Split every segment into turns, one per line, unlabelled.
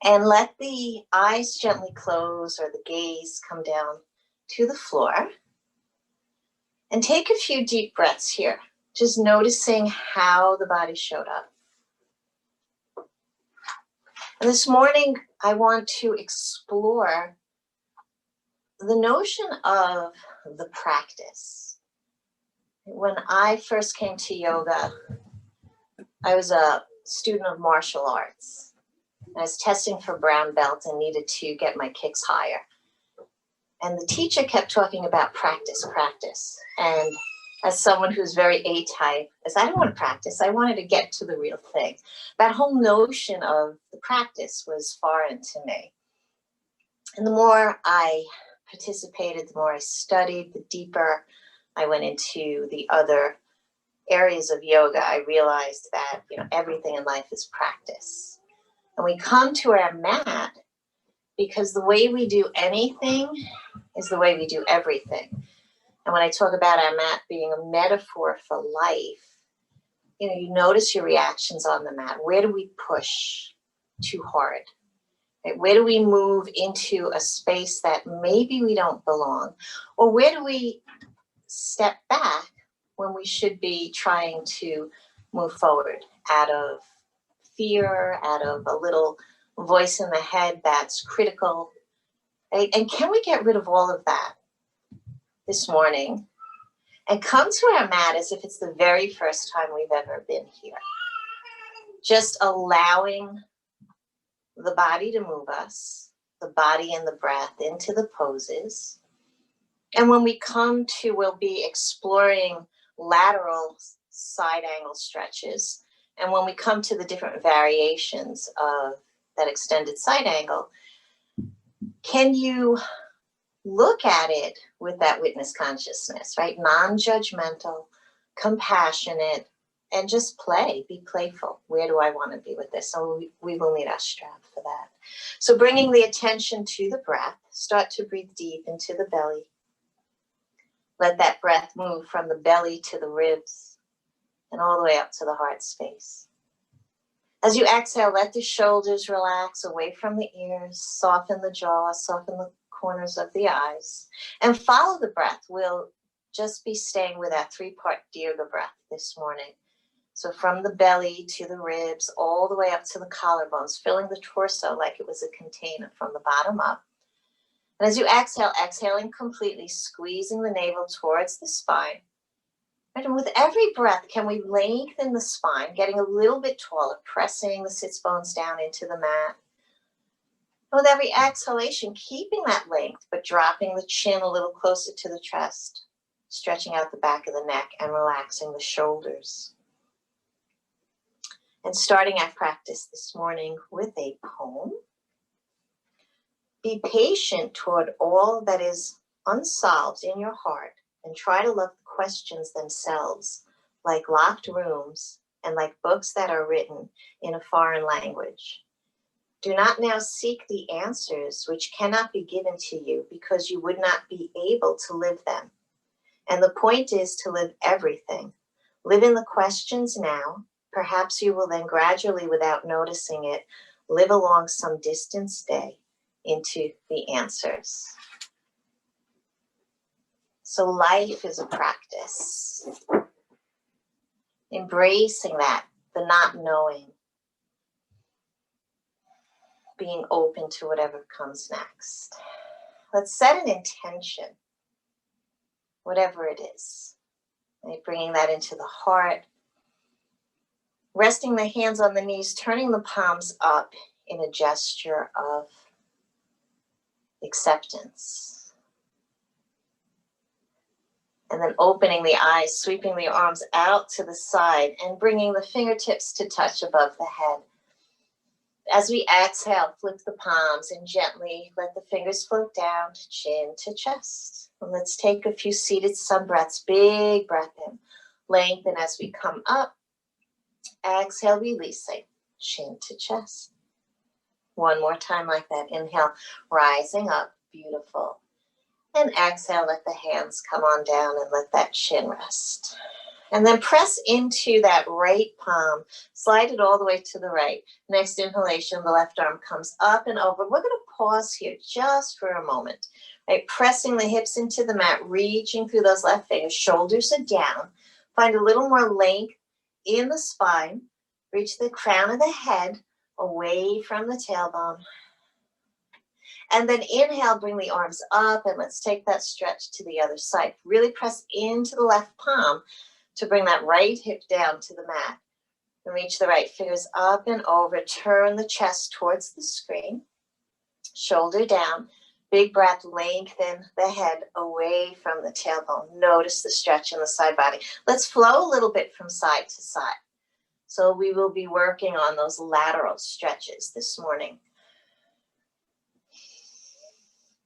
And let the eyes gently close or the gaze come down to the floor. And take a few deep breaths here, just noticing how the body showed up. And this morning, I want to explore the notion of the practice. When I first came to yoga, I was a student of martial arts. I was testing for brown belt and needed to get my kicks higher. And the teacher kept talking about practice. And as someone who's very A-type, I didn't want to practice. I wanted to get to the real thing. That whole notion of the practice was foreign to me. And the more I participated, the more I studied, the deeper I went into the other areas of yoga, I realized that, everything in life is practice. And we come to our mat because the way we do anything is the way we do everything. And when I talk about our mat being a metaphor for life, you notice your reactions on the mat. Where do we push too hard? Right? Where do we move into a space that maybe we don't belong? Or where do we step back when we should be trying to move forward out of fear, out of a little voice in the head that's critical? Right? And can we get rid of all of that this morning and come to our mat as if it's the very first time we've ever been here? Just allowing the body to move us, the body and the breath into the poses. And when we come to, we'll be exploring lateral side angle stretches. And when we come to the different variations of that extended side angle, can you look at it with that witness consciousness, right? Non-judgmental, compassionate, and just play, be playful. Where do I want to be with this? So we will need our strap for that. So bringing the attention to the breath, start to breathe deep into the belly. Let that breath move from the belly to the ribs and all the way up to the heart space. As you exhale, let the shoulders relax away from the ears, soften the jaw, soften the corners of the eyes, and follow the breath. We'll just be staying with our 3-part Dirga breath this morning. So from the belly to the ribs, all the way up to the collarbones, filling the torso like it was a container from the bottom up. And as you exhale, exhaling completely, squeezing the navel towards the spine. And with every breath, can we lengthen the spine, getting a little bit taller, pressing the sits bones down into the mat. And with every exhalation, keeping that length, but dropping the chin a little closer to the chest, stretching out the back of the neck and relaxing the shoulders. And starting our practice this morning with a poem. Be patient toward all that is unsolved in your heart and try to love the questions themselves like locked rooms and like books that are written in a foreign language. Do not now seek the answers which cannot be given to you because you would not be able to live them. And the point is to live everything. Live in the questions now. Perhaps you will then gradually, without noticing it, live along some distant day into the answers. So life is a practice. Embracing that, the not knowing, being open to whatever comes next. Let's set an intention, whatever it is. Right? Bringing that into the heart. Resting the hands on the knees, turning the palms up in a gesture of acceptance. And then opening the eyes, sweeping the arms out to the side and bringing the fingertips to touch above the head. As we exhale, flip the palms and gently let the fingers float down to chin to chest. And let's take a few seated sun breaths. Big breath in. Lengthen as we come up. Exhale, releasing, chin to chest. One more time like that. Inhale, rising up, beautiful. And exhale, let the hands come on down and let that chin rest. And then press into that right palm, slide it all the way to the right. Next inhalation, the left arm comes up and over. We're gonna pause here just for a moment, right? Pressing the hips into the mat, reaching through those left fingers, shoulders are down. Find a little more length in the spine. Reach the crown of the head away from the tailbone. And then inhale, bring the arms up, and let's take that stretch to the other side. Really press into the left palm to bring that right hip down to the mat. And reach the right fingers up and over. Turn the chest towards the screen. Shoulder down. Big breath, lengthen the head away from the tailbone. Notice the stretch in the side body. Let's flow a little bit from side to side. So we will be working on those lateral stretches this morning.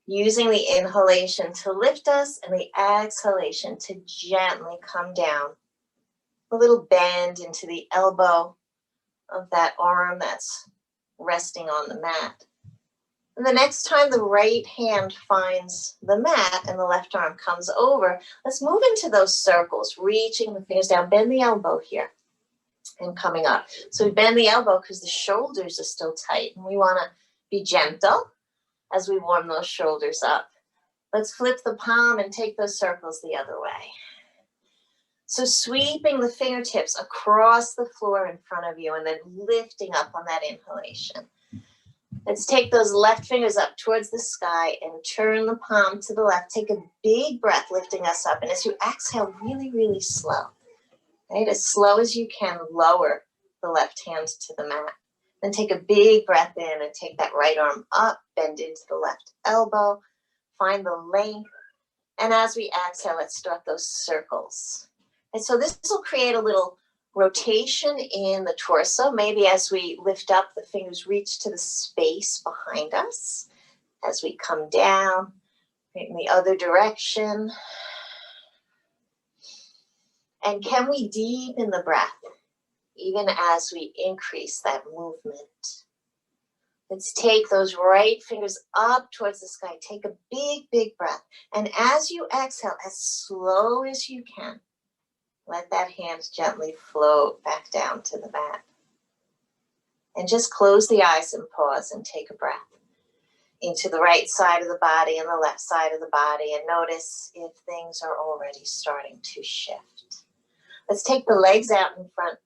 Using the inhalation to lift us and the exhalation to gently come down. A little bend into the elbow of that arm that's resting on the mat. And the next time the right hand finds the mat and the left arm comes over, let's move into those circles, reaching the fingers down, bend the elbow here and coming up. So we bend the elbow because the shoulders are still tight and we want to be gentle as we warm those shoulders up. Let's flip the palm and take those circles the other way. So sweeping the fingertips across the floor in front of you and then lifting up on that inhalation. Let's take those left fingers up towards the sky and turn the palm to the left. Take a big breath, lifting us up. And as you exhale, really, really slow, right? As slow as you can, lower the left hand to the mat. Then take a big breath in and take that right arm up, bend into the left elbow, find the length. And as we exhale, let's start those circles. And so this will create a little rotation in the torso. Maybe as we lift up, the fingers reach to the space behind us. As we come down, in the other direction. And can we deepen the breath, even as we increase that movement? Let's take those right fingers up towards the sky. Take a big, big breath. And as you exhale, as slow as you can, let that hand gently float back down to the mat. And just close the eyes and pause and take a breath into the right side of the body and the left side of the body. And notice if things are already starting to shift. Let's take the legs out in front.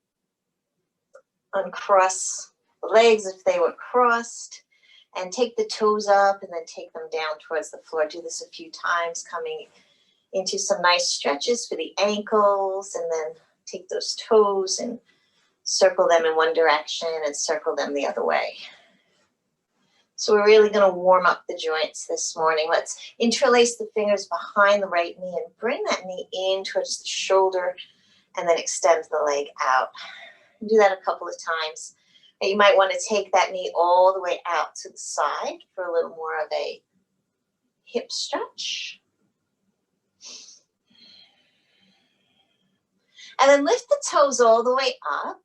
Uncross the legs if they were crossed. And take the toes up and then take them down towards the floor. Do this a few times, coming into some nice stretches for the ankles, and then take those toes and circle them in one direction and circle them the other way. So we're really going to warm up the joints this morning. Let's interlace the fingers behind the right knee and bring that knee in towards the shoulder and then extend the leg out. Do that a couple of times. You might want to take that knee all the way out to the side for a little more of a hip stretch. And then lift the toes all the way up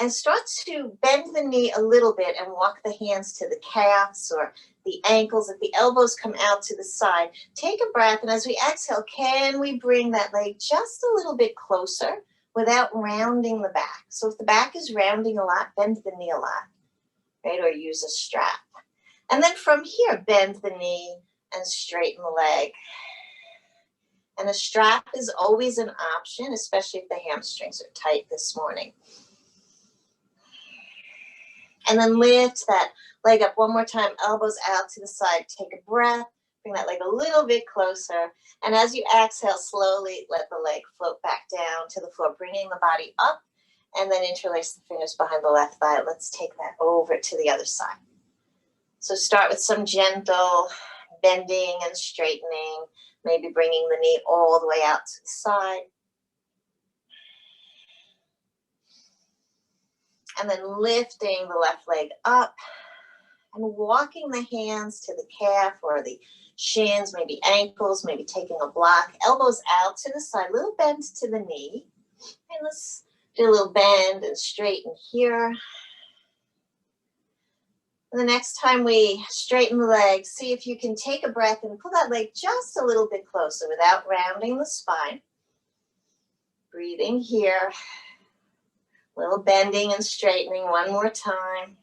and start to bend the knee a little bit and walk the hands to the calves or the ankles. If the elbows come out to the side, take a breath. And as we exhale, can we bring that leg just a little bit closer without rounding the back? So if the back is rounding a lot, bend the knee a lot, right? Or use a strap. And then from here, bend the knee and straighten the leg. And a strap is always an option, especially if the hamstrings are tight this morning. And then lift that leg up one more time, elbows out to the side. Take a breath, bring that leg a little bit closer. And as you exhale, slowly let the leg float back down to the floor, bringing the body up, and then interlace the fingers behind the left thigh. Let's take that over to the other side. So start with some gentle bending and straightening. Maybe bringing the knee all the way out to the side. And then lifting the left leg up and walking the hands to the calf or the shins, maybe ankles, maybe taking a block. Elbows out to the side, little bend to the knee. And let's do a little bend and straighten here. And the next time we straighten the leg, see if you can take a breath and pull that leg just a little bit closer without rounding the spine. Breathing here. Little bending and straightening one more time.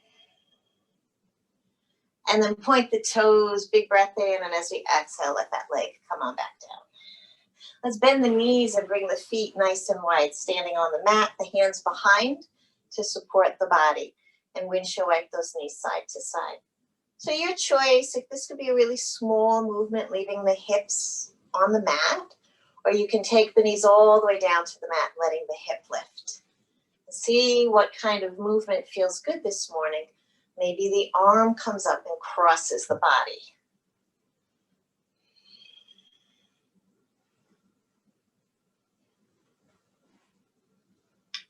And then point the toes, big breath in, and as we exhale, let that leg come on back down. Let's bend the knees and bring the feet nice and wide, standing on the mat, the hands behind to support the body, and windshield wipe those knees side to side. So your choice, if this could be a really small movement, leaving the hips on the mat, or you can take the knees all the way down to the mat, letting the hip lift. See what kind of movement feels good this morning. Maybe the arm comes up and crosses the body.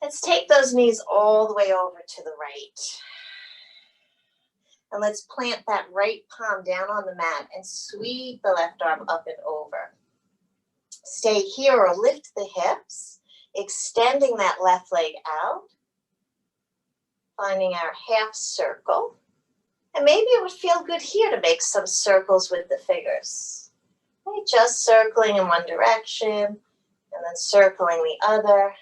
Let's take those knees all the way over to the right. And let's plant that right palm down on the mat and sweep the left arm up and over. Stay here or lift the hips, extending that left leg out. Finding our half circle. And maybe it would feel good here to make some circles with the fingers. Right? Just circling in one direction and then circling the other.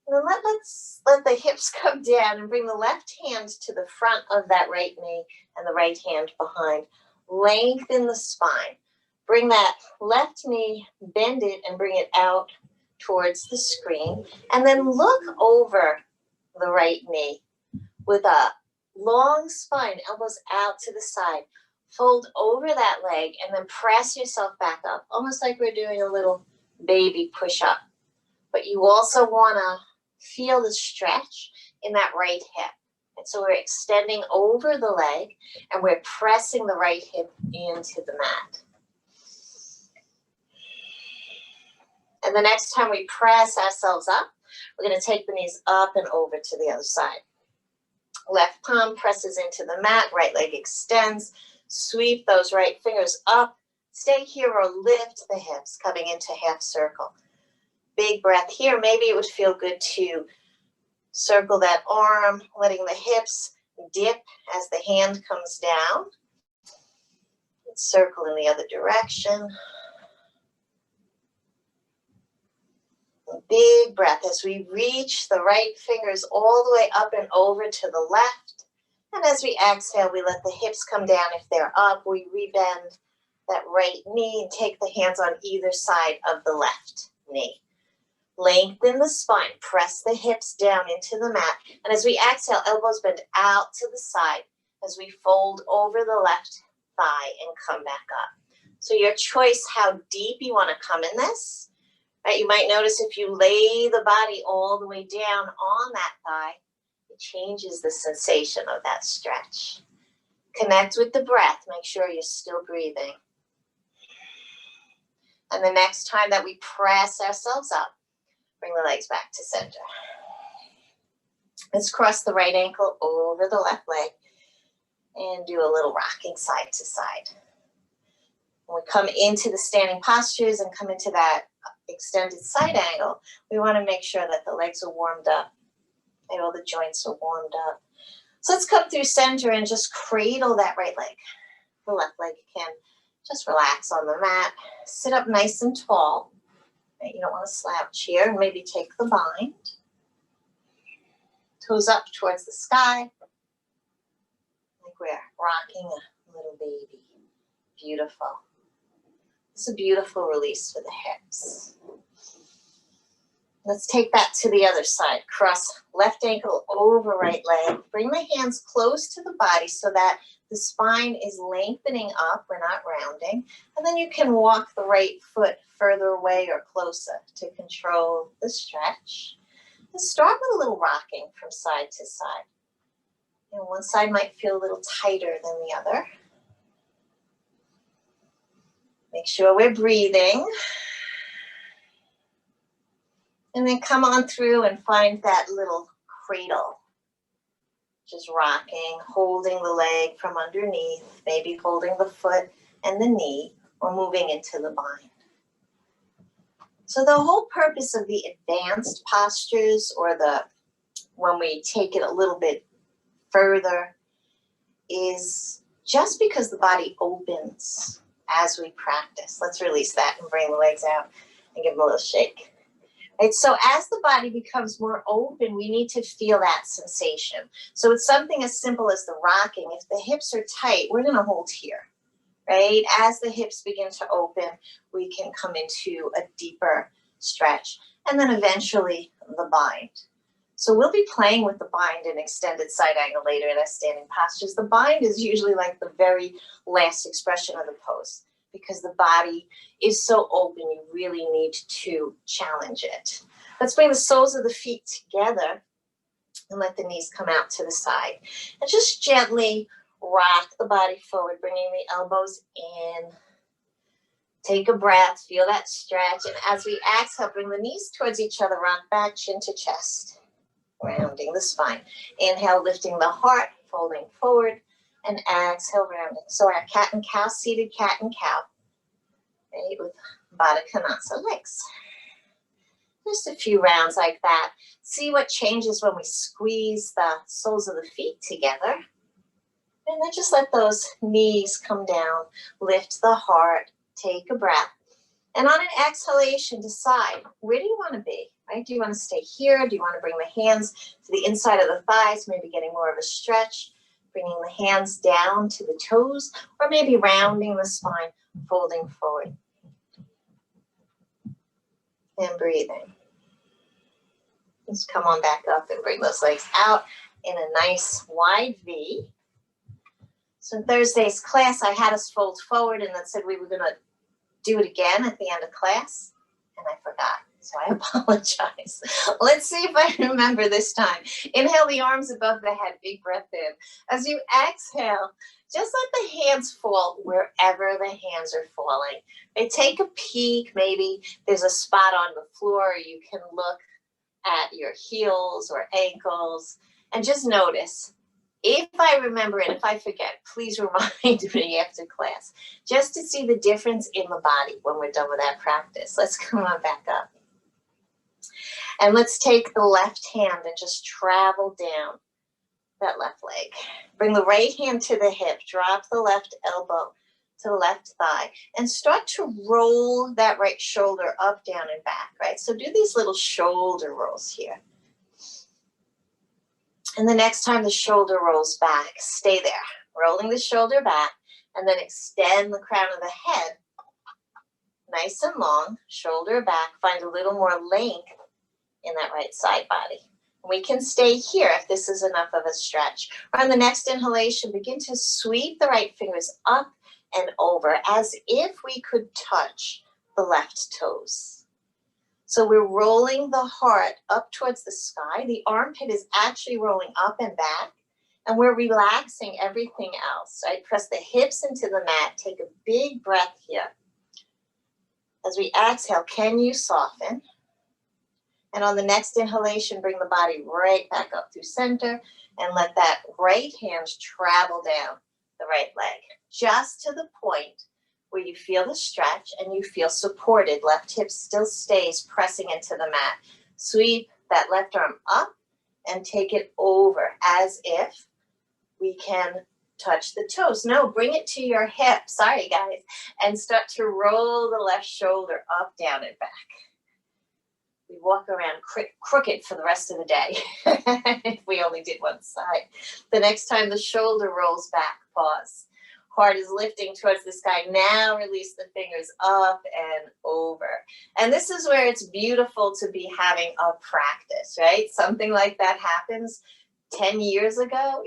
And then let's let the hips come down and bring the left hand to the front of that right knee and the right hand behind. Lengthen the spine. Bring that left knee, bend it and bring it out towards the screen, and then look over the right knee with a long spine, elbows out to the side. Fold over that leg and then press yourself back up, almost like we're doing a little baby push-up. But you also want to feel the stretch in that right hip. And so we're extending over the leg and we're pressing the right hip into the mat. And the next time we press ourselves up, we're going to take the knees up and over to the other side. Left palm presses into the mat, right leg extends. Sweep those right fingers up. Stay here or lift the hips, coming into half circle. Big breath here. Maybe it would feel good to circle that arm, letting the hips dip as the hand comes down. Circle in the other direction. Big breath as we reach the right fingers all the way up and over to the left. And as we exhale, we let the hips come down. If they're up, we rebend that right knee and take the hands on either side of the left knee. Lengthen the spine, press the hips down into the mat. And as we exhale, elbows bend out to the side as we fold over the left thigh and come back up. So your choice how deep you want to come in this. Right, you might notice if you lay the body all the way down on that thigh, it changes the sensation of that stretch. Connect with the breath. Make sure you're still breathing. And the next time that we press ourselves up, bring the legs back to center. Let's cross the right ankle over the left leg and do a little rocking side to side. When we come into the standing postures and come into that extended side angle, we want to make sure that the legs are warmed up and all the joints are warmed up. So let's come through center and just cradle that right leg. The left leg can just relax on the mat. Sit up nice and tall. You don't want to slouch here. And maybe take the bind. Toes up towards the sky. Like we're rocking a little baby. Beautiful. It's a beautiful release for the hips. Let's take that to the other side. Cross left ankle over right leg. Bring the hands close to the body so that the spine is lengthening up. We're not rounding. And then you can walk the right foot further away or closer to control the stretch. And start with a little rocking from side to side. You know, one side might feel a little tighter than the other. Make sure we're breathing. And then come on through and find that little cradle. Just rocking, holding the leg from underneath, maybe holding the foot and the knee, or moving into the bind. So the whole purpose of the advanced postures, or when we take it a little bit further, is just because the body opens as we practice. Let's release that and bring the legs out. and give them a little shake. Right? So as the body becomes more open, we need to feel that sensation. So it's something as simple as the rocking. If the hips are tight, we're going to hold here. Right? As the hips begin to open, we can come into a deeper stretch. And then eventually the bind. So we'll be playing with the bind in extended side angle later in our standing postures. The bind is usually like the very last expression of the pose because the body is so open, you really need to challenge it. Let's bring the soles of the feet together and let the knees come out to the side. And just gently rock the body forward, bringing the elbows in. Take a breath, feel that stretch. And as we exhale, bring the knees towards each other, rock back, chin to chest. Rounding the spine. Inhale, lifting the heart, folding forward, and exhale, rounding. So our cat and cow, seated cat and cow, right, with Baddha Konasana legs. Just a few rounds like that. See what changes when we squeeze the soles of the feet together. And then just let those knees come down, lift the heart, take a breath. And on an exhalation, decide, where do you want to be? Right? Do you want to stay here? Do you want to bring the hands to the inside of the thighs, maybe getting more of a stretch, bringing the hands down to the toes, or maybe rounding the spine, folding forward. And breathing. Just come on back up and bring those legs out in a nice wide V. So in Thursday's class, I had us fold forward and then said we were going to do it again at the end of class, and I forgot. So I apologize. Let's see if I remember this time. Inhale the arms above the head, big breath in. As you exhale, just let the hands fall wherever the hands are falling. They take a peek, maybe there's a spot on the floor, you can look at your heels or ankles, and just notice. If I remember it, if I forget, please remind me after class, just to see the difference in the body when we're done with that practice. Let's come on back up. And let's take the left hand and just travel down that left leg. Bring the right hand to the hip, drop the left elbow to the left thigh, and start to roll that right shoulder up, down, and back, right? So do these little shoulder rolls here. And the next time the shoulder rolls back, stay there, rolling the shoulder back, and then extend the crown of the head, nice and long, shoulder back, find a little more length in that right side body. We can stay here if this is enough of a stretch. On the next inhalation, begin to sweep the right fingers up and over as if we could touch the left toes. So we're rolling the heart up towards the sky. The armpit is actually rolling up and back, and we're relaxing everything else, right? Press the hips into the mat. Take a big breath here. As we exhale, can you soften? And on the next inhalation, bring the body right back up through center and let that right hand travel down the right leg, just to the point where you feel the stretch and you feel supported. Left hip still stays pressing into the mat. Sweep that left arm up and take it over as if we can touch the toes. No, bring it to your hip. Sorry, guys. And start to roll the left shoulder up, down, and back. We walk around crooked for the rest of the day if we only did one side. The next time the shoulder rolls back, pause. Heart is lifting towards the sky. Now release the fingers up and over. And this is where it's beautiful to be having a practice, right? Something like that happens 10 years ago,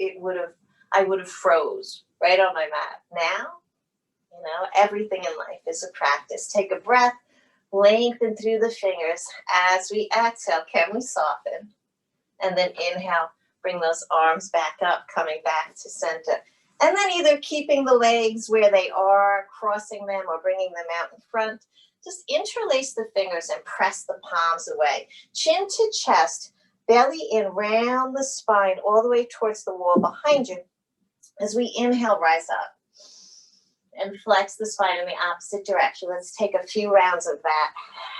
I would have froze right on my mat. Now, everything in life is a practice. Take a breath, lengthen through the fingers. As we exhale, can we soften? And then inhale, bring those arms back up, coming back to center. And then either keeping the legs where they are, crossing them, or bringing them out in front. Just interlace the fingers and press the palms away. Chin to chest, belly in, round the spine, all the way towards the wall behind you. As we inhale, rise up. And flex the spine in the opposite direction. Let's take a few rounds of that.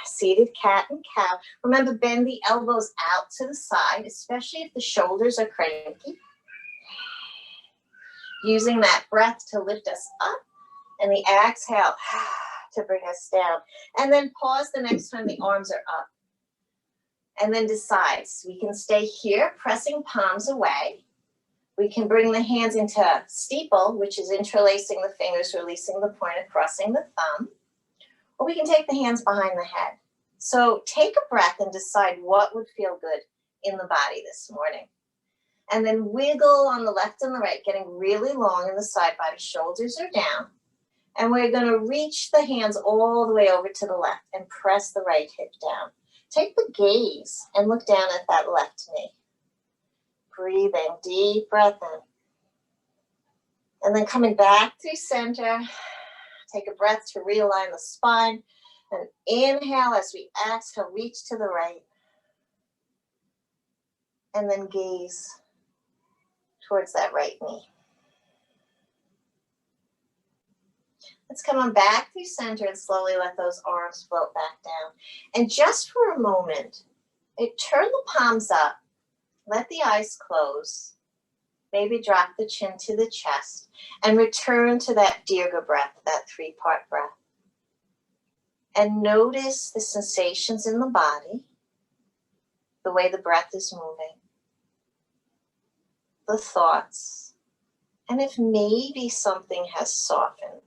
Seated cat and cow. Remember, bend the elbows out to the side, especially if the shoulders are cranky. Using that breath to lift us up, and the exhale to bring us down. And then pause the next time the arms are up. And then decide. So we can stay here, pressing palms away. We can bring the hands into steeple, which is interlacing the fingers, releasing the pointer, crossing the thumb. Or we can take the hands behind the head. So take a breath and decide what would feel good in the body this morning. And then wiggle on the left and the right, getting really long in the side body. Shoulders are down. And we're going to reach the hands all the way over to the left and press the right hip down. Take the gaze and look down at that left knee. Breathing, deep breath in. And then coming back through center. Take a breath to realign the spine. And inhale as we exhale, reach to the right. And then gaze towards that right knee. Let's come on back through center and slowly let those arms float back down. And just for a moment, turn the palms up. Let the eyes close. Maybe drop the chin to the chest and return to that Dirga breath, that 3-part breath. And notice the sensations in the body, the way the breath is moving, the thoughts, and if maybe something has softened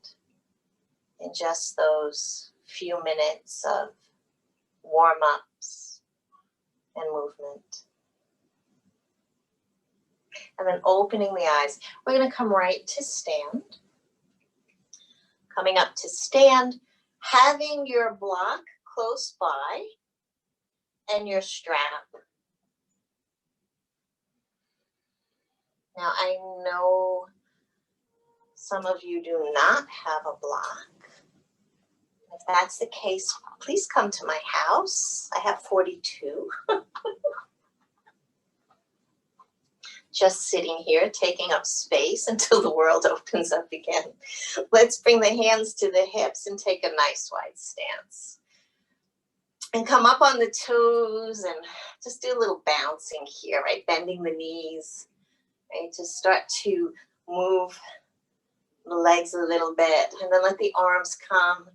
in just those few minutes of warm-ups and movement. And then opening the eyes. We're going to come right to stand. Coming up to stand, having your block close by and your strap. Now, I know some of you do not have a block. If that's the case, please come to my house. I have 42. Just sitting here, taking up space until the world opens up again. Let's bring the hands to the hips and take a nice wide stance. And come up on the toes and just do a little bouncing here, right? Bending the knees, right? Just start to move the legs a little bit, and then let the arms come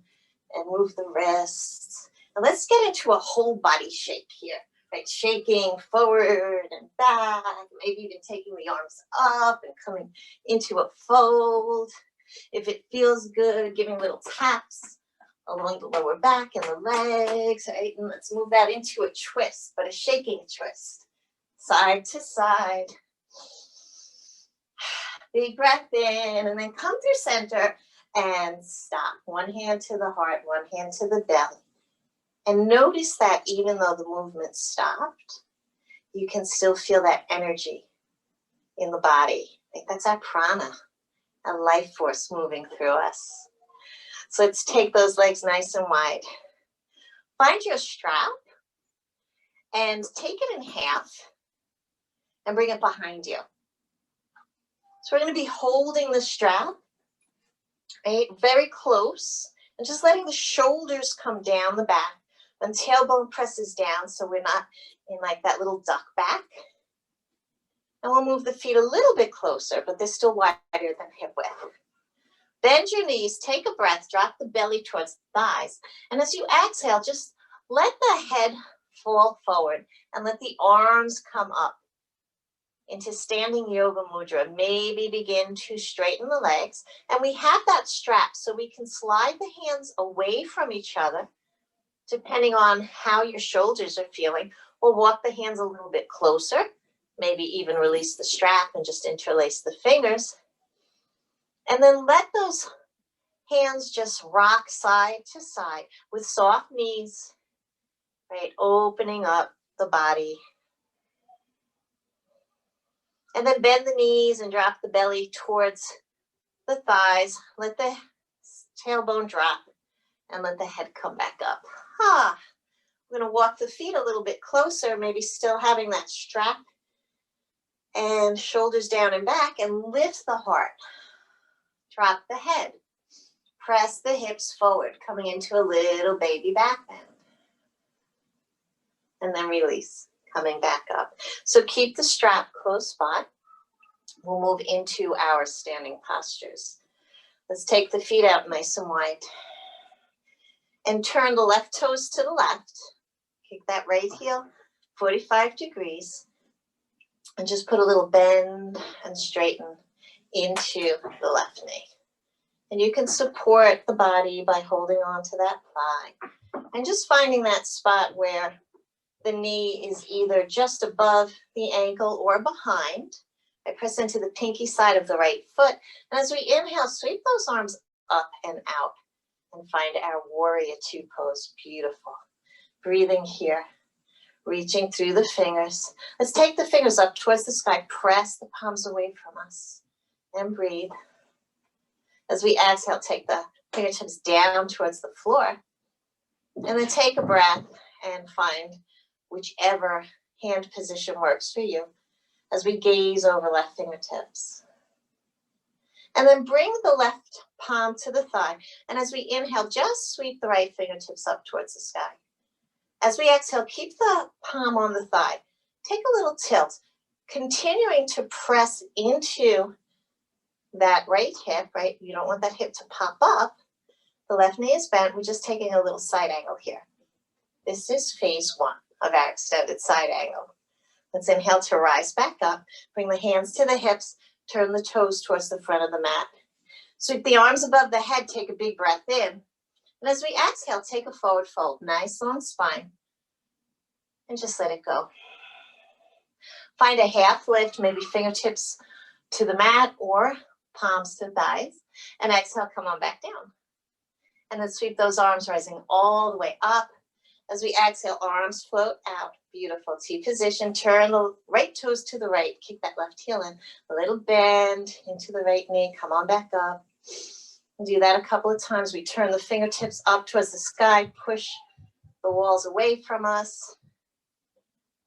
and move the wrists. And let's get into a whole body shape here. Right, shaking forward and back, maybe even taking the arms up and coming into a fold. If it feels good, giving little taps along the lower back and the legs, right? And let's move that into a twist, but a shaking twist. Side to side. Big breath in, and then come through center and stop. One hand to the heart, one hand to the belly. And notice that even though the movement stopped, you can still feel that energy in the body. Like that's our prana, a life force moving through us. So let's take those legs nice and wide. Find your strap and take it in half and bring it behind you. So we're going to be holding the strap, right, very close, and just letting the shoulders come down the back. And tailbone presses down so we're not in like that little duck back. And we'll move the feet a little bit closer, but they're still wider than hip width. Bend your knees, take a breath, drop the belly towards the thighs. And as you exhale, just let the head fall forward and let the arms come up into standing yoga mudra. Maybe begin to straighten the legs. And we have that strap so we can slide the hands away from each other, depending on how your shoulders are feeling. We'll walk the hands a little bit closer, maybe even release the strap and just interlace the fingers. And then let those hands just rock side to side with soft knees, right? Opening up the body. And then bend the knees and drop the belly towards the thighs. Let the tailbone drop and let the head come back up. We're going to walk the feet a little bit closer, maybe still having that strap. And shoulders down and back, and lift the heart. Drop the head. Press the hips forward, coming into a little baby back bend. And then release, coming back up. So keep the strap close by. We'll move into our standing postures. Let's take the feet out nice and wide. And turn the left toes to the left. Kick that right heel 45 degrees. And just put a little bend and straighten into the left knee. And you can support the body by holding on to that thigh. And just finding that spot where the knee is either just above the ankle or behind. I press into the pinky side of the right foot. And as we inhale, sweep those arms up and out and find our warrior two pose. Beautiful. Breathing here, reaching through the fingers. Let's take the fingers up towards the sky. Press the palms away from us and breathe. As we exhale, take the fingertips down towards the floor. And then take a breath and find whichever hand position works for you as we gaze over left fingertips. And then bring the left palm to the thigh. And as we inhale, just sweep the right fingertips up towards the sky. As we exhale, keep the palm on the thigh. Take a little tilt, continuing to press into that right hip, right? You don't want that hip to pop up. The left knee is bent. We're just taking a little side angle here. This is phase one of our extended side angle. Let's inhale to rise back up. Bring the hands to the hips. Turn the toes towards the front of the mat. Sweep the arms above the head. Take a big breath in. And as we exhale, take a forward fold. Nice long spine. And just let it go. Find a half lift, maybe fingertips to the mat or palms to thighs. And exhale, come on back down. And then sweep those arms rising all the way up. As we exhale, arms float out. Beautiful. T position. Turn the right toes to the right. Kick that left heel in. A little bend into the right knee. Come on back up. Do that a couple of times. We turn the fingertips up towards the sky. Push the walls away from us.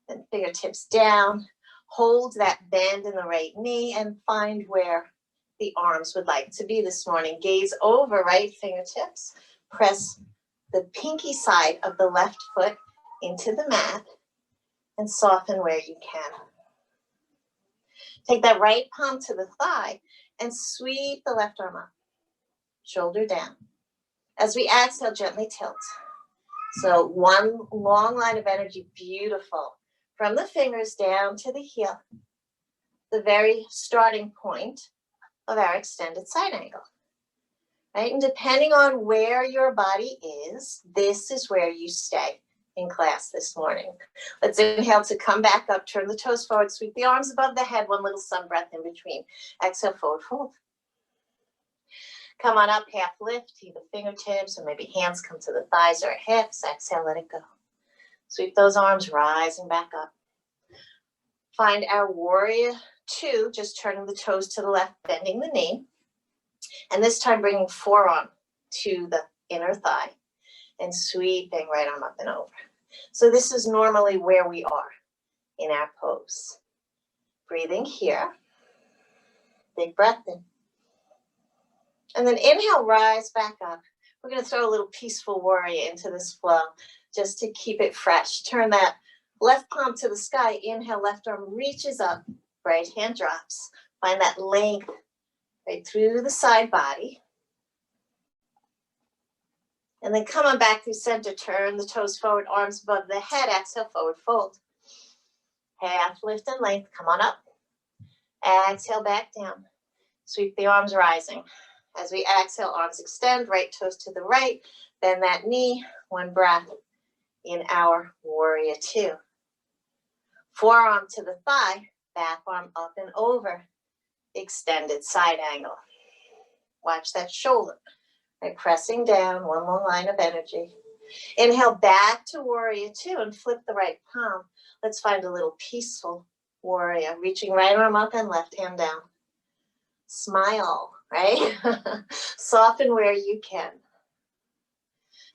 Then fingertips down. Hold that bend in the right knee and find where the arms would like to be this morning. Gaze over right fingertips. Press the pinky side of the left foot into the mat and soften where you can. Take that right palm to the thigh and sweep the left arm up, shoulder down. As we exhale, gently tilt. So one long line of energy, beautiful. From the fingers down to the heel, the very starting point of our extended side angle. Right? And depending on where your body is, this is where you stay in class this morning. Let's inhale to come back up, turn the toes forward, sweep the arms above the head, one little sun breath in between. Exhale, forward fold. Come on up, half lift, either fingertips or maybe hands come to the thighs or hips. Exhale, let it go. Sweep those arms, rising back up. Find our warrior two, just turning the toes to the left, bending the knee. And this time bringing forearm to the inner thigh and sweeping right arm up and over. So this is normally where we are in our pose. Breathing here. Big breath in. And then inhale, rise back up. We're going to throw a little peaceful warrior into this flow just to keep it fresh. Turn that left palm to the sky. Inhale, left arm reaches up. Right hand drops. Find that length right through the side body. And then come on back through center. Turn the toes forward, arms above the head. Exhale, forward fold. Half lift and length. Come on up. Exhale, back down. Sweep the arms rising. As we exhale, arms extend, right toes to the right. Bend that knee. One breath in our warrior two. Forearm to the thigh. Back arm up and over. Extended side angle. Watch that shoulder. Right, pressing down, one long line of energy. Inhale back to warrior two and flip the right palm. Let's find a little peaceful warrior. Reaching right arm up and left hand down. Smile, right? Soften where you can.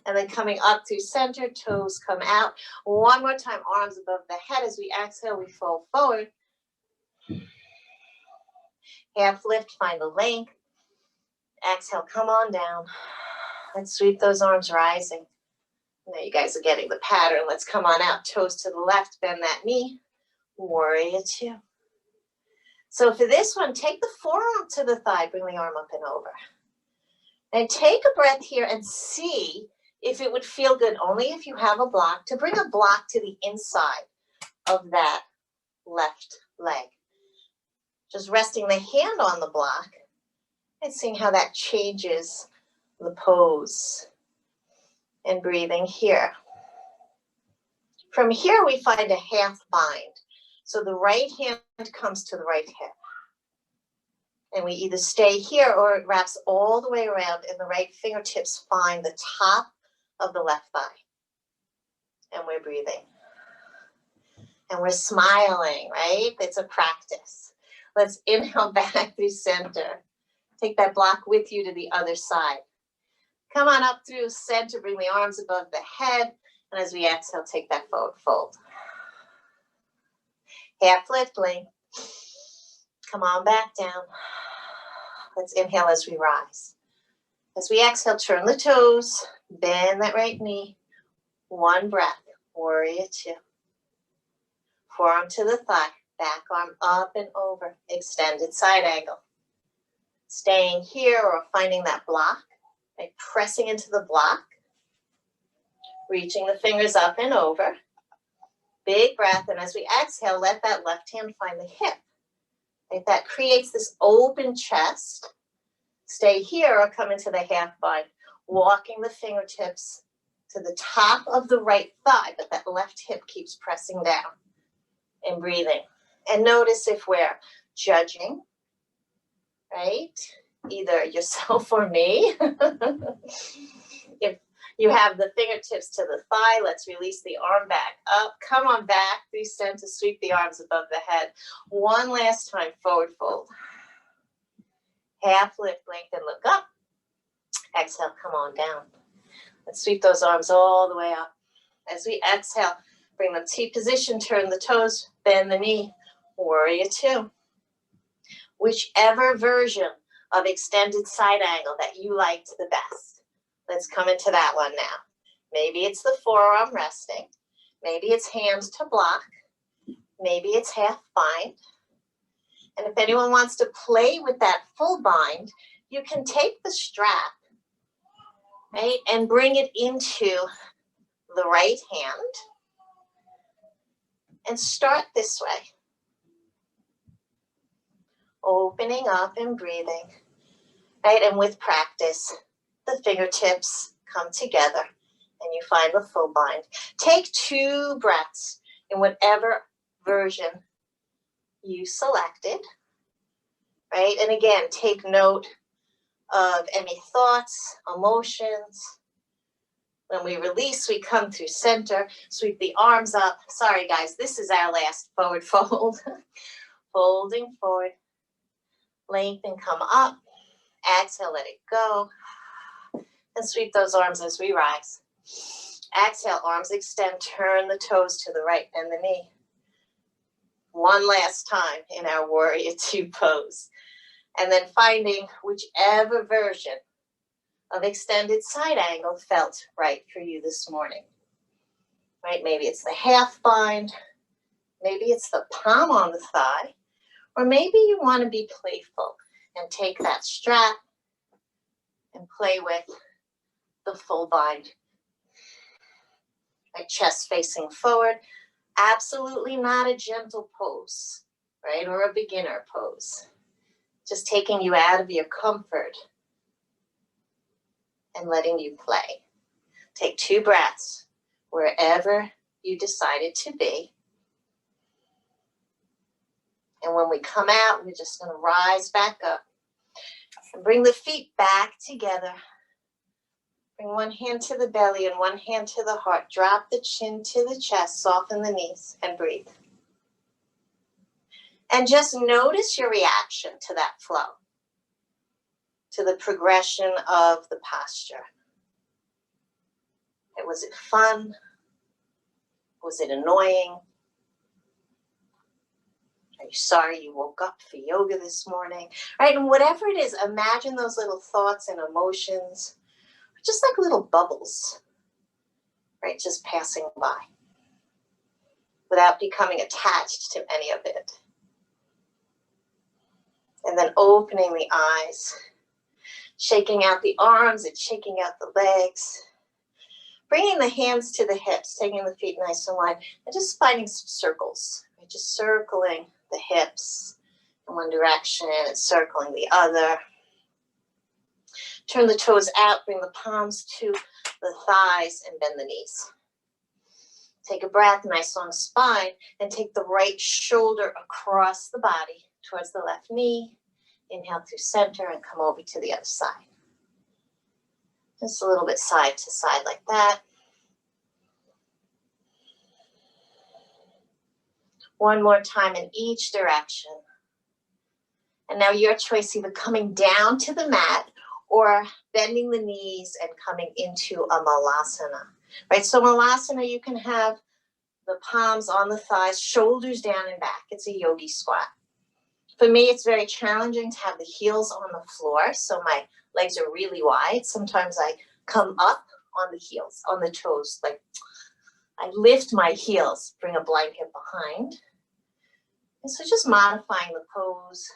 And then coming up through center, toes come out. One more time, arms above the head. As we exhale, we fold forward. Half lift, find the length. Exhale, come on down. Let's sweep those arms rising. Now you guys are getting the pattern. Let's come on out. Toes to the left, bend that knee. Warrior two. So for this one, take the forearm to the thigh, bring the arm up and over. And take a breath here and see if it would feel good, only if you have a block, to bring a block to the inside of that left leg. Just resting the hand on the block and seeing how that changes the pose. And breathing here. From here, we find a half bind. So the right hand comes to the right hip. And we either stay here or it wraps all the way around and the right fingertips find the top of the left thigh. And we're breathing. And we're smiling, right? It's a practice. Let's inhale back through center. Take that block with you to the other side. Come on up through center, bring the arms above the head. And as we exhale, take that forward fold. Half lift, length. Come on back down. Let's inhale as we rise. As we exhale, turn the toes, bend that right knee. One breath, warrior two. Forearm to the thigh, back arm up and over, extended side angle. Staying here or finding that block. Right, pressing into the block, reaching the fingers up and over. Big breath, and as we exhale, let that left hand find the hip. Right, that creates this open chest. Stay here or come into the half bind, walking the fingertips to the top of the right thigh, but that left hip keeps pressing down and breathing. And notice if we're judging, right? Either yourself or me. If you have the fingertips to the thigh, let's release the arm back up. Come on back through center, sweep the arms above the head. One last time, forward fold. Half lift, lengthen, look up. Exhale, come on down. Let's sweep those arms all the way up. As we exhale, bring them T position, turn the toes, bend the knee, warrior two. Whichever version of extended side angle that you liked the best. Let's come into that one now. Maybe it's the forearm resting. Maybe it's hands to block. Maybe it's half bind. And if anyone wants to play with that full bind, you can take the strap, right, and bring it into the right hand and start this way. Opening up and breathing. Right, and with practice, the fingertips come together and you find the full bind. Take 2 breaths in whatever version you selected, right? And again, take note of any thoughts, emotions. When we release, we come through center, sweep the arms up. Sorry, guys, this is our last forward fold. Folding forward, lengthen, come up. Exhale, let it go. And sweep those arms as we rise. Exhale, arms extend, turn the toes to the right and the knee. One last time in our warrior two pose. And then finding whichever version of extended side angle felt right for you this morning. Right, maybe it's the half bind, maybe it's the palm on the thigh, or maybe you want to be playful and take that strap and play with the full bind. Right, chest facing forward, absolutely not a gentle pose, right, or a beginner pose. Just taking you out of your comfort and letting you play. Take 2 breaths wherever you decided to be. And when we come out, we're just going to rise back up and bring the feet back together. Bring one hand to the belly and one hand to the heart. Drop the chin to the chest, soften the knees, and breathe. And just notice your reaction to that flow, to the progression of the posture. Was it fun? Was it annoying? Are you sorry you woke up for yoga this morning? Right, and whatever it is, imagine those little thoughts and emotions, just like little bubbles, right, just passing by without becoming attached to any of it. And then opening the eyes, shaking out the arms and shaking out the legs. Bringing the hands to the hips, taking the feet nice and wide, and just finding some circles. Right? Just circling the hips in one direction and circling the other. Turn the toes out, bring the palms to the thighs, and bend the knees. Take a breath, nice long spine, and take the right shoulder across the body towards the left knee. Inhale through center and come over to the other side. Just a little bit side to side like that. One more time in each direction. And now your choice, either coming down to the mat or bending the knees and coming into a malasana. Right, so malasana, you can have the palms on the thighs, shoulders down and back. It's a yogi squat. For me, it's very challenging to have the heels on the floor, so my legs are really wide. Sometimes I come up on the heels, on the toes, like I lift my heels, bring a blanket behind. And so just modifying the pose.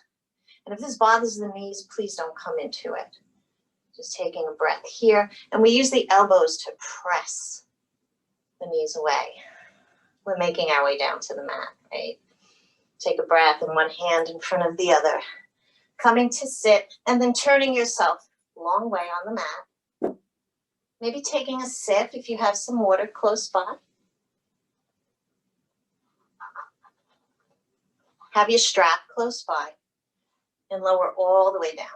And if this bothers the knees, please don't come into it. Just taking a breath here. And we use the elbows to press the knees away. We're making our way down to the mat, right? Take a breath and one hand in front of the other. Coming to sit and then turning yourself long way on the mat. Maybe taking a sip if you have some water close by. Have your strap close by and lower all the way down.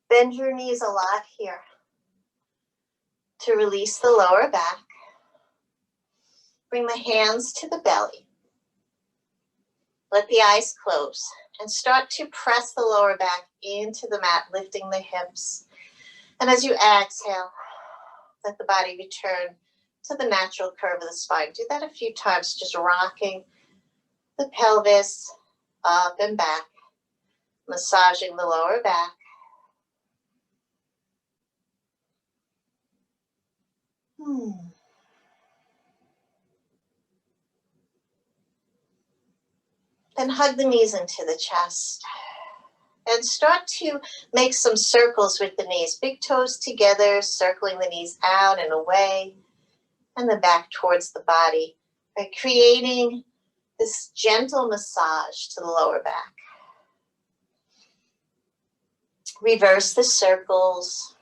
Bend your knees a lot here to release the lower back. Bring the hands to the belly. Let the eyes close and start to press the lower back into the mat, lifting the hips. And as you exhale, let the body return to the natural curve of the spine. Do that a few times, just rocking the pelvis up and back, massaging the lower back. Then hug the knees into the chest. And start to make some circles with the knees. Big toes together, circling the knees out and away, and then back towards the body. By creating this gentle massage to the lower back. Reverse the circles.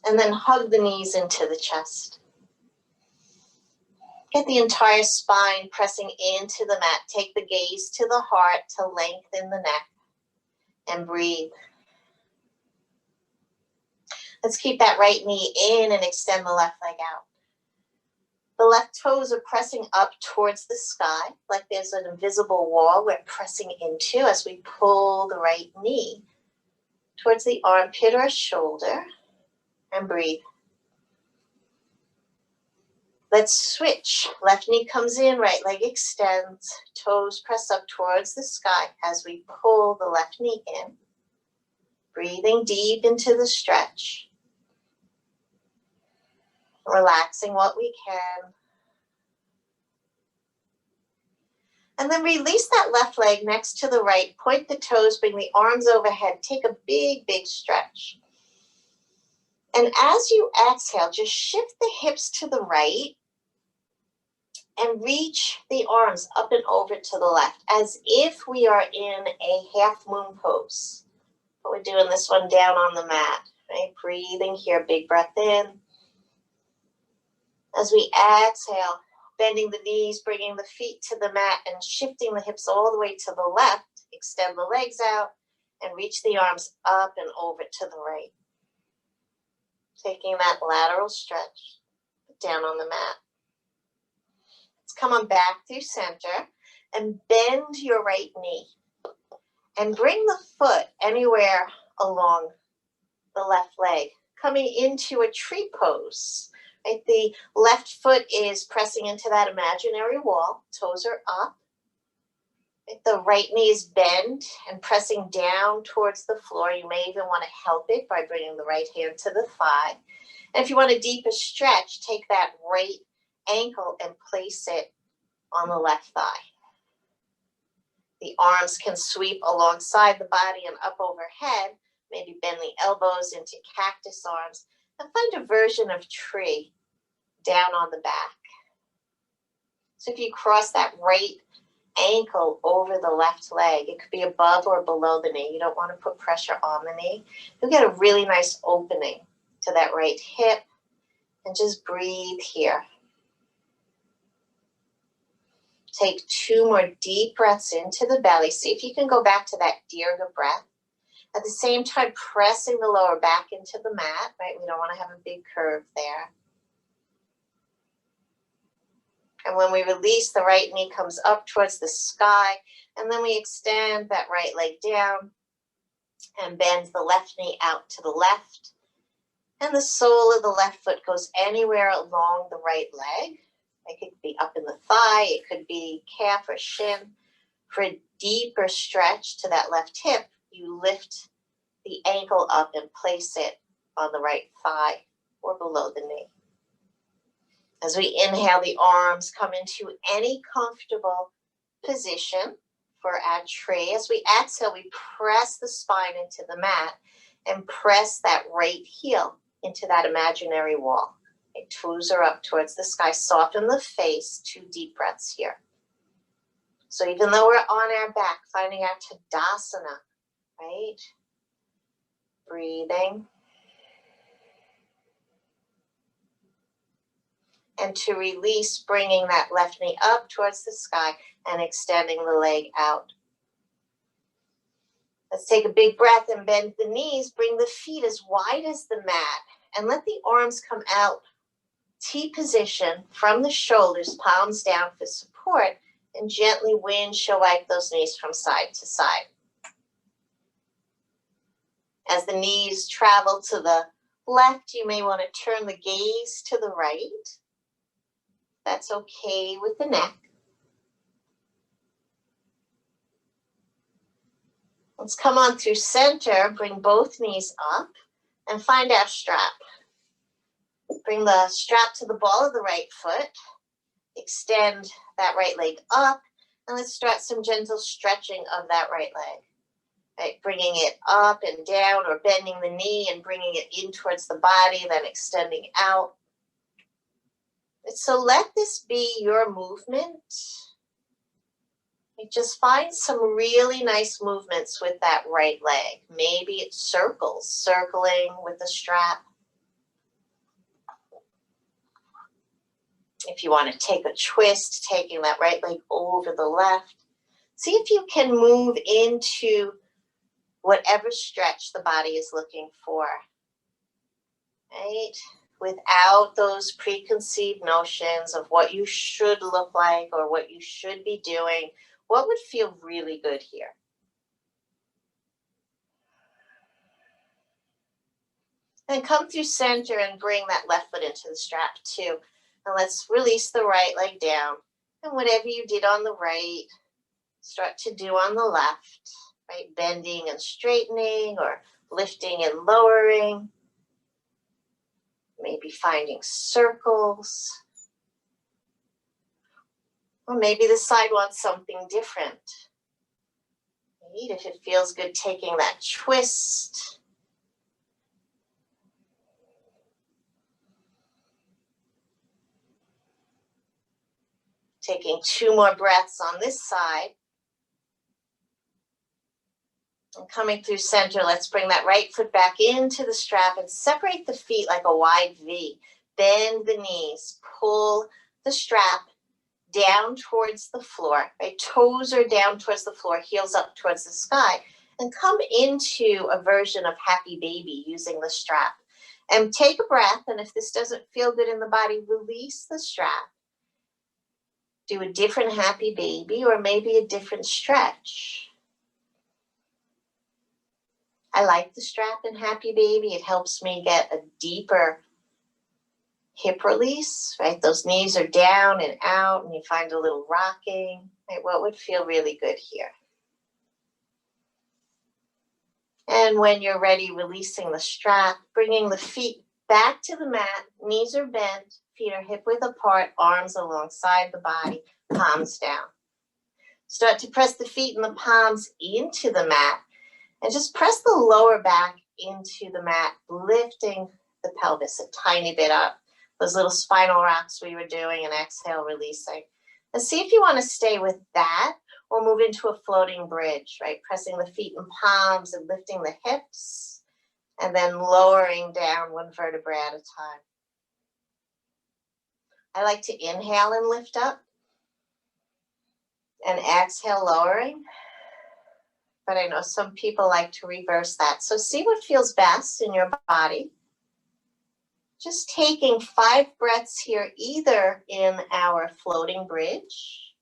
And then hug the knees into the chest. Get the entire spine pressing into the mat. Take the gaze to the heart to lengthen the neck and breathe. Let's keep that right knee in and extend the left leg out. The left toes are pressing up towards the sky, like there's an invisible wall we're pressing into as we pull the right knee towards the armpit or shoulder and breathe. Let's switch. Left knee comes in, right leg extends, toes press up towards the sky as we pull the left knee in. Breathing deep into the stretch. Relaxing what we can. And then release that left leg next to the right. Point the toes, bring the arms overhead. Take a big, big stretch. And as you exhale, just shift the hips to the right and reach the arms up and over to the left as if we are in a half moon pose. But we're doing this one down on the mat, right? Breathing here, big breath in. As we exhale, bending the knees, bringing the feet to the mat and shifting the hips all the way to the left. Extend the legs out and reach the arms up and over to the right. Taking that lateral stretch down on the mat. Let's come on back through center and bend your right knee. And bring the foot anywhere along the left leg, coming into a tree pose. Right? The left foot is pressing into that imaginary wall. Toes are up. Right? The right knee is bent and pressing down towards the floor. You may even want to help it by bringing the right hand to the thigh. And if you want a deeper stretch, take that right ankle and place it on the left thigh. The arms can sweep alongside the body and up overhead. Maybe bend the elbows into cactus arms and find a version of tree down on the back. So if you cross that right ankle over the left leg, it could be above or below the knee. You don't want to put pressure on the knee. You'll get a really nice opening to that right hip, and just breathe here. Take 2 more deep breaths into the belly. See if you can go back to that Dirga breath. At the same time, pressing the lower back into the mat, right? We don't want to have a big curve there. And when we release, the right knee comes up towards the sky, and then we extend that right leg down and bend the left knee out to the left. And the sole of the left foot goes anywhere along the right leg. It could be up in the thigh, it could be calf or shin. For a deeper stretch to that left hip, you lift the ankle up and place it on the right thigh or below the knee. As we inhale, the arms come into any comfortable position for our tree. As we exhale, we press the spine into the mat and press that right heel into that imaginary wall. Okay, toes are up towards the sky. Soften the face. 2 deep breaths here. So even though we're on our back, finding our Tadasana, right? Breathing. And to release, bringing that left knee up towards the sky and extending the leg out. Let's take a big breath and bend the knees. Bring the feet as wide as the mat and let the arms come out. T position from the shoulders, palms down for support, and gently windshield wipe those knees from side to side. As the knees travel to the left, you may want to turn the gaze to the right. That's okay with the neck. Let's come on through center, bring both knees up, and find our strap. Bring the strap to the ball of the right foot. Extend that right leg up, and let's start some gentle stretching of that right leg. Right, bringing it up and down, or bending the knee and bringing it in towards the body, then extending out. So let this be your movement. Just find some really nice movements with that right leg. Maybe it's circles, circling with the strap. If you want to take a twist, taking that right leg over the left. See if you can move into whatever stretch the body is looking for, right? Without those preconceived notions of what you should look like or what you should be doing. What would feel really good here? And come through center and bring that left foot into the strap too. And let's release the right leg down. And whatever you did on the right, start to do on the left, right? Bending and straightening, or lifting and lowering. Maybe finding circles. Or maybe the side wants something different. Right? If it feels good, taking that twist. Taking 2 more breaths on this side. And coming through center, let's bring that right foot back into the strap and separate the feet like a wide V. Bend the knees, pull the strap down towards the floor, right? Toes are down towards the floor, heels up towards the sky, and come into a version of happy baby using the strap. And take a breath, and if this doesn't feel good in the body, release the strap. Do a different happy baby, or maybe a different stretch. I like the strap in happy baby. It helps me get a deeper hip release, right? Those knees are down and out, and you find a little rocking, right? What would feel really good here? And when you're ready, releasing the strap, bringing the feet back to the mat, knees are bent, feet are hip width apart, arms alongside the body, palms down. Start to press the feet and the palms into the mat, and just press the lower back into the mat, lifting the pelvis a tiny bit up. Those little spinal rocks we were doing, and exhale, releasing. And see if you want to stay with that or move into a floating bridge, right? Pressing the feet and palms and lifting the hips, and then lowering down one vertebra at a time. I like to inhale and lift up, and exhale, lowering. But I know some people like to reverse that. So see what feels best in your body. Just taking 5 breaths here, either in our floating bridge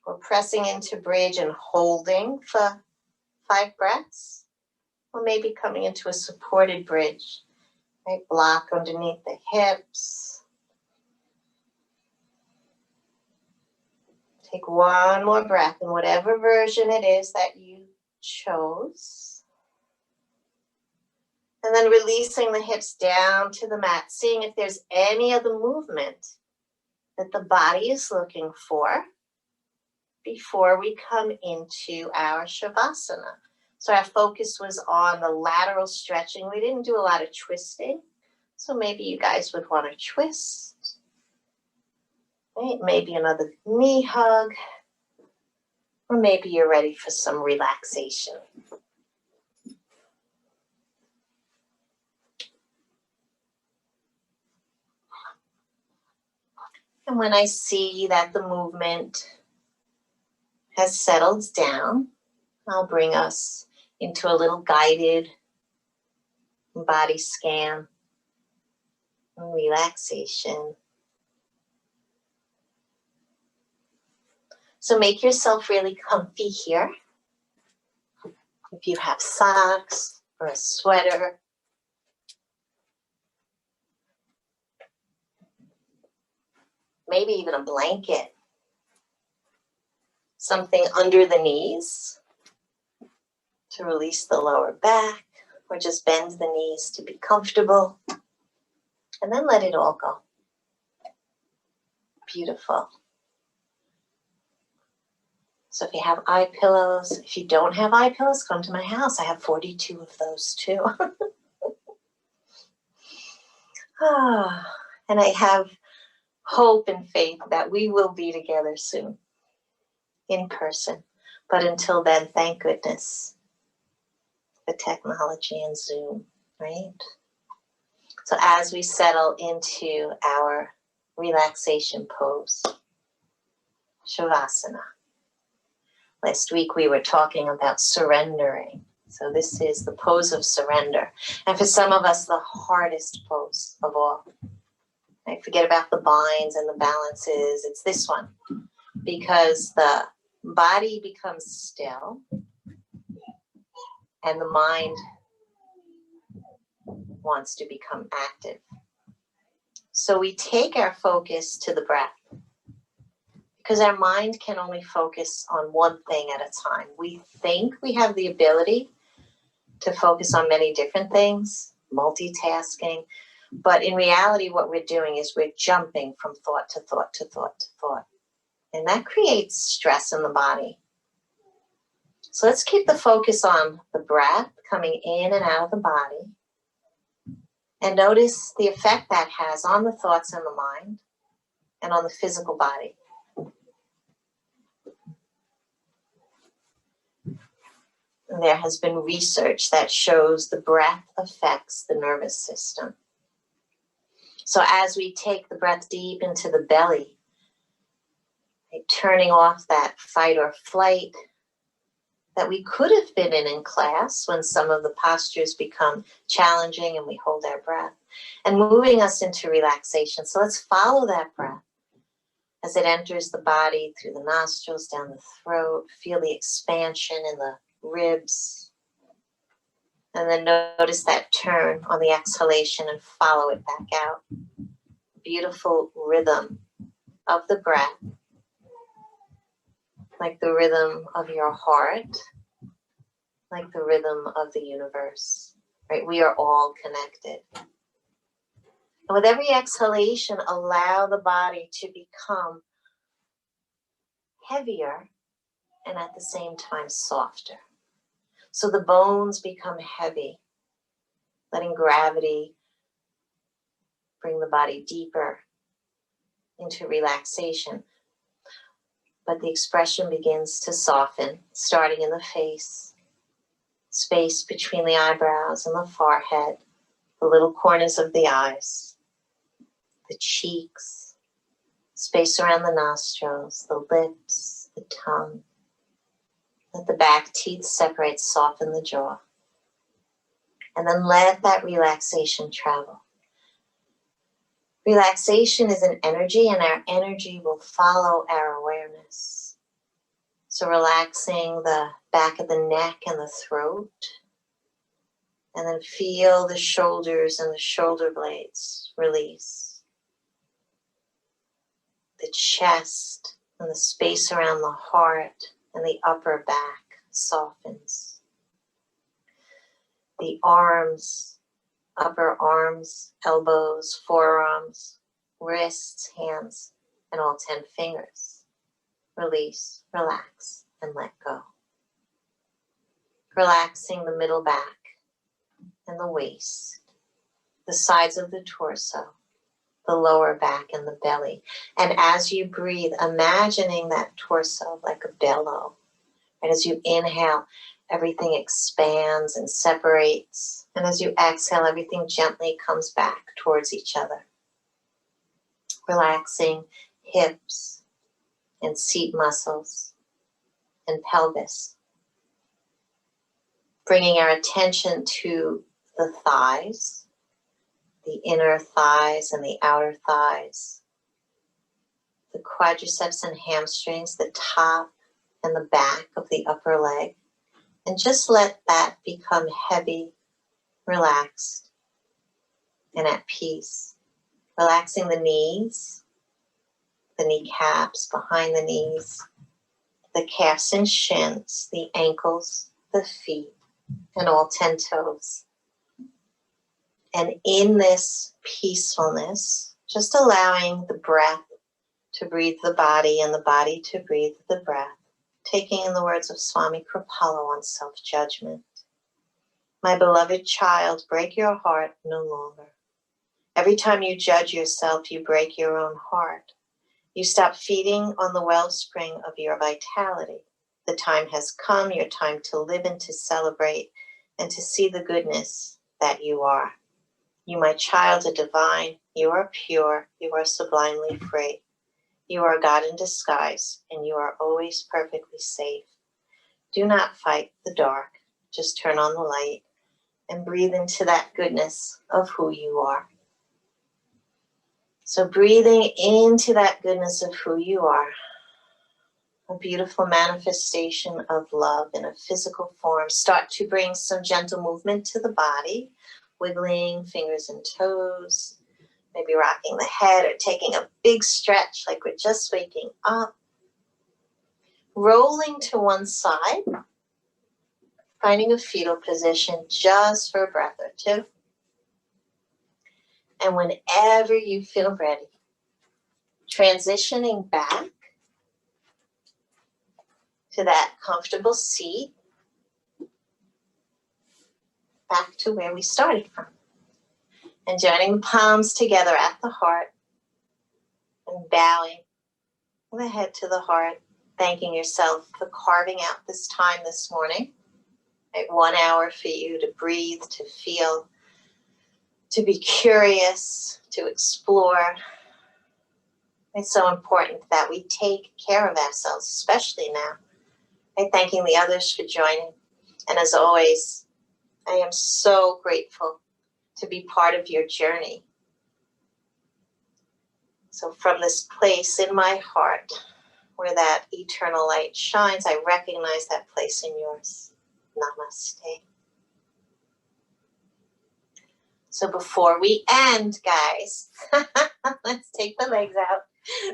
or pressing into bridge and holding for 5 breaths, or maybe coming into a supported bridge, right? Block underneath the hips. Take one more breath in whatever version it is that you chose. And then releasing the hips down to the mat, seeing if there's any other movement that the body is looking for before we come into our Shavasana. So our focus was on the lateral stretching. We didn't do a lot of twisting. So maybe you guys would want to twist. Right? Maybe another knee hug. Or maybe you're ready for some relaxation. And when I see that the movement has settled down, I'll bring us into a little guided body scan and relaxation. So make yourself really comfy here. If you have socks or a sweater, maybe even a blanket, something under the knees to release the lower back, or just bend the knees to be comfortable, and then let it all go. Beautiful. So if you have eye pillows, if you don't have eye pillows, come to my house. I have 42 of those too. And I have hope and faith that we will be together soon in person. But until then, thank goodness for technology and Zoom, right? So as we settle into our relaxation pose, Shavasana. Last week we were talking about surrendering. So this is the pose of surrender. And for some of us, the hardest pose of all. Right? Forget about the binds and the balances. It's this one. Because the body becomes still and the mind wants to become active. So we take our focus to the breath, because our mind can only focus on one thing at a time. We think we have the ability to focus on many different things, multitasking, but in reality what we're doing is we're jumping from thought to thought to thought to thought. And that creates stress in the body. So let's keep the focus on the breath coming in and out of the body. And notice the effect that has on the thoughts and the mind and on the physical body. And there has been research that shows the breath affects the nervous system. So as we take the breath deep into the belly, right, turning off that fight or flight that we could have been in class when some of the postures become challenging and we hold our breath, and moving us into relaxation. So let's follow that breath as it enters the body through the nostrils, down the throat. Feel the expansion in the ribs. And then notice that turn on the exhalation and follow it back out. Beautiful rhythm of the breath, like the rhythm of your heart, like the rhythm of the universe, right? We are all connected. And with every exhalation, allow the body to become heavier and at the same time softer. So the bones become heavy, letting gravity bring the body deeper into relaxation. But the expression begins to soften, starting in the face, space between the eyebrows and the forehead, the little corners of the eyes, the cheeks, space around the nostrils, the lips, the tongue. Let the back teeth separate, soften the jaw. And then let that relaxation travel. Relaxation is an energy, and our energy will follow our awareness. So relaxing the back of the neck and the throat, and then feel the shoulders and the shoulder blades release. The chest and the space around the heart and the upper back softens. The arms, upper arms, elbows, forearms, wrists, hands, and all 10 fingers. Release, relax, and let go. Relaxing the middle back and the waist, the sides of the torso, the lower back and the belly. And as you breathe, imagining that torso like a bellow. And as you inhale, everything expands and separates. And as you exhale, everything gently comes back towards each other. Relaxing hips and seat muscles and pelvis. Bringing our attention to the thighs, the inner thighs and the outer thighs, the quadriceps and hamstrings, the top and the back of the upper leg. And just let that become heavy, relaxed, and at peace. Relaxing the knees, the kneecaps behind the knees, the calves and shins, the ankles, the feet, and all 10 toes. And in this peacefulness, just allowing the breath to breathe the body and the body to breathe the breath, taking in the words of Swami Kripalu on self-judgment. My beloved child, break your heart no longer. Every time you judge yourself, you break your own heart. You stop feeding on the wellspring of your vitality. The time has come, your time to live and to celebrate and to see the goodness that you are. You, my child, are divine. You are pure. You are sublimely free. You are God in disguise, and you are always perfectly safe. Do not fight the dark. Just turn on the light and breathe into that goodness of who you are. So breathing into that goodness of who you are, a beautiful manifestation of love in a physical form. Start to bring some gentle movement to the body, wiggling fingers and toes, maybe rocking the head or taking a big stretch like we're just waking up. Rolling to one side, finding a fetal position just for a breath or two. And whenever you feel ready, transitioning back to that comfortable seat, back to where we started from. And joining the palms together at the heart and bowing the head to the heart, thanking yourself for carving out this time this morning. Right, 1 hour for you to breathe, to feel, to be curious, to explore. It's so important that we take care of ourselves, especially now. Right, thanking the others for joining. And as always, I am so grateful to be part of your journey. So from this place in my heart where that eternal light shines, I recognize that place in yours. Namaste. So before we end, guys, let's take the legs out,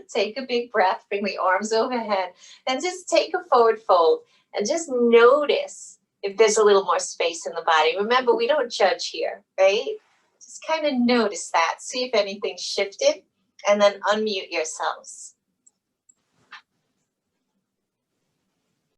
take a big breath, bring the arms overhead, and just take a forward fold and just notice if there's a little more space in the body. Remember, we don't judge here, right? Just kind of notice that, see if anything shifted, and then unmute yourselves.